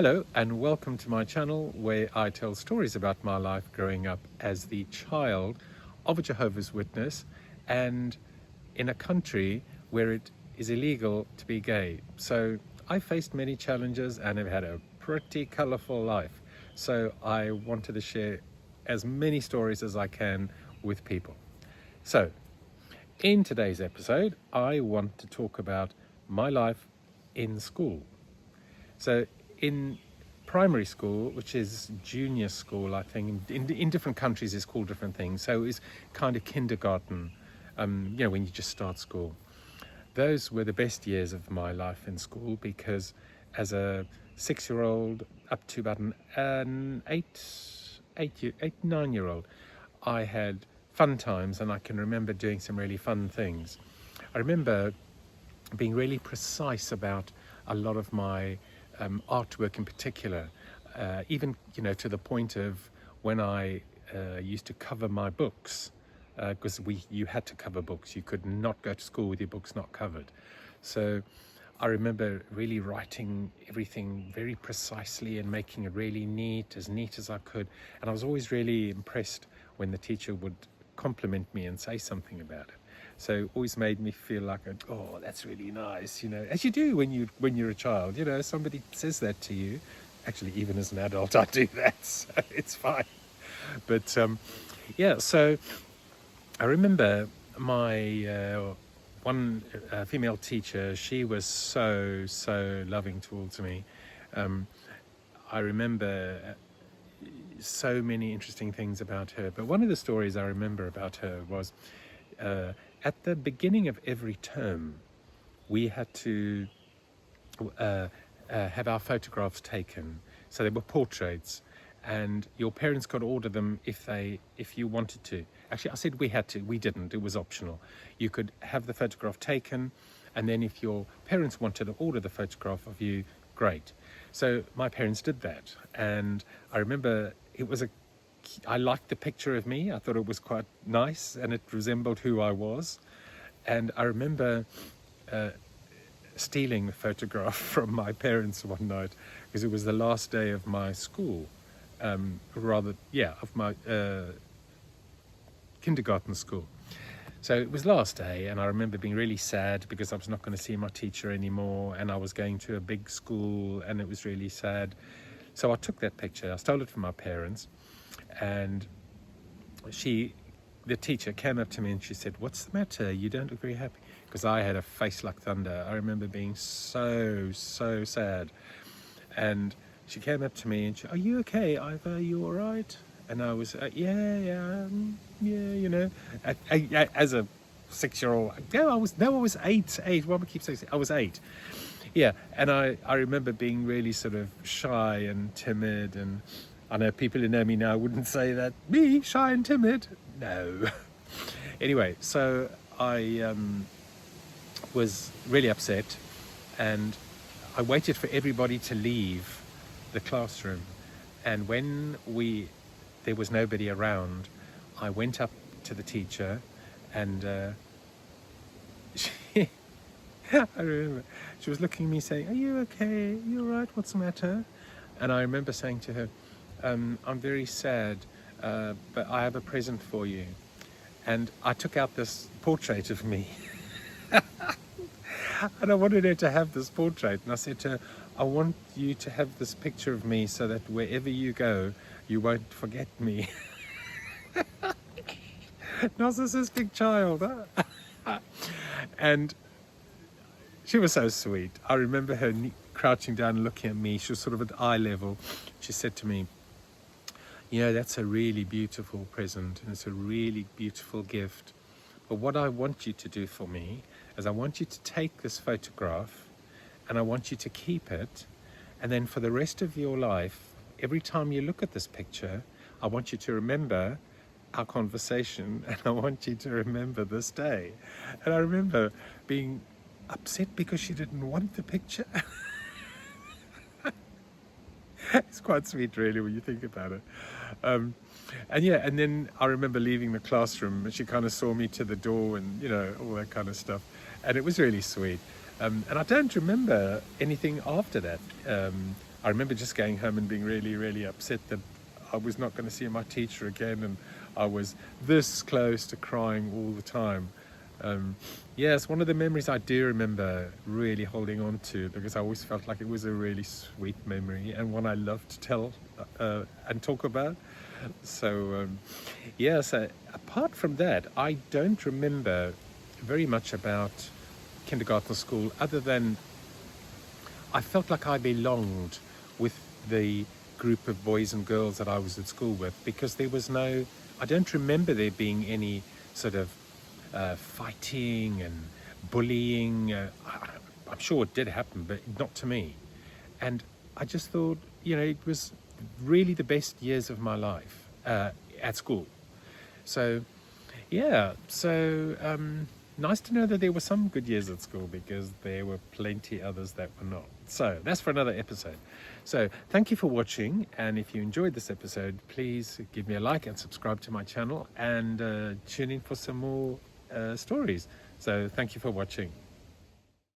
Hello and welcome to my channel where I tell stories about my life growing up as the child of a Jehovah's Witness and in a country where it is illegal to be gay. So I faced many challenges and have had a pretty colourful life. So I wanted to share as many stories as I can with people. So in today's episode, I want to talk about my life in school. So in primary school, which is junior school, I think, in different countries it's called different things. So it's kind of kindergarten, when you just start school. Those were the best years of my life in school because as a 6-year-old up to about an 9-year-old, I had fun times and I can remember doing some really fun things. I remember being really precise about a lot of my artwork in particular, even to the point of when I used to cover my books, because you had to cover books. You could not go to school with your books not covered. So I remember really writing everything very precisely and making it really neat as I could. And I was always really impressed when the teacher would compliment me and say something about it. So it always made me feel like, oh, that's really nice, as you do when you're a child, somebody says that to you. Actually, even as an adult, I do that, so it's fine. But so I remember my one female teacher. She was so loving towards me. I remember so many interesting things about her. But one of the stories I remember about her was at the beginning of every term, we had to have our photographs taken. So they were portraits, and your parents could order them if you wanted to. Actually, I said we had to. We didn't. It was optional. You could have the photograph taken, and then if your parents wanted to order the photograph of you, great. So my parents did that, and I remember I liked the picture of me. I thought it was quite nice and it resembled who I was. And I remember stealing the photograph from my parents one night because it was the last day of my school, of my kindergarten school. So it was last day, and I remember being really sad because I was not going to see my teacher anymore, and I was going to a big school, and it was really sad. So I took that picture. I stole it from my parents. And the teacher came up to me and she said, "What's the matter? You don't look very happy." Because I had a face like thunder. I remember being so sad. And she came up to me and she, "Are you okay, Ivor? Are you all right?" And I was, yeah, as a 6-year-old. I was eight. Why do I keep saying I was 8? Yeah, and I remember being really sort of shy and timid, and I know people who know me now wouldn't say that. Me, shy and timid? No. Anyway, so I was really upset, and I waited for everybody to leave the classroom. And when there was nobody around, I went up to the teacher, and I remember she was looking at me saying, "Are you okay? Are you all right? What's the matter?" And I remember saying to her, "I'm very sad, but I have a present for you." And I took out this portrait of me. And I wanted her to have this portrait. And I said to her, "I want you to have this picture of me so that wherever you go, you won't forget me." Narcissistic child, huh? And she was so sweet. I remember her crouching down and looking at me. She was sort of at eye level. She said to me, "That's a really beautiful present and it's a really beautiful gift. But what I want you to do for me is I want you to take this photograph and I want you to keep it. And then for the rest of your life, every time you look at this picture, I want you to remember our conversation and I want you to remember this day." And I remember being upset because she didn't want the picture. It's quite sweet, really, when you think about it. And then I remember leaving the classroom and she kind of saw me to the door and, all that kind of stuff. And it was really sweet. And I don't remember anything after that. I remember just going home and being really, really upset that I was not going to see my teacher again, and I was this close to crying all the time. Yeah, it's one of the memories I do remember really holding on to, because I always felt like it was a really sweet memory and one I love to tell and talk about. So yeah, so apart from that, I don't remember very much about kindergarten school, other than I felt like I belonged with the group of boys and girls that I was at school with, because there was no, I don't remember there being any sort of fighting and bullying. I'm sure it did happen, but not to me. And I just thought, it was really the best years of my life at school. So yeah, so nice to know that there were some good years at school, because there were plenty others that were not. So that's for another episode. So thank you for watching, and if you enjoyed this episode, please give me a like and subscribe to my channel, and tune in for some more stories. So thank you for watching.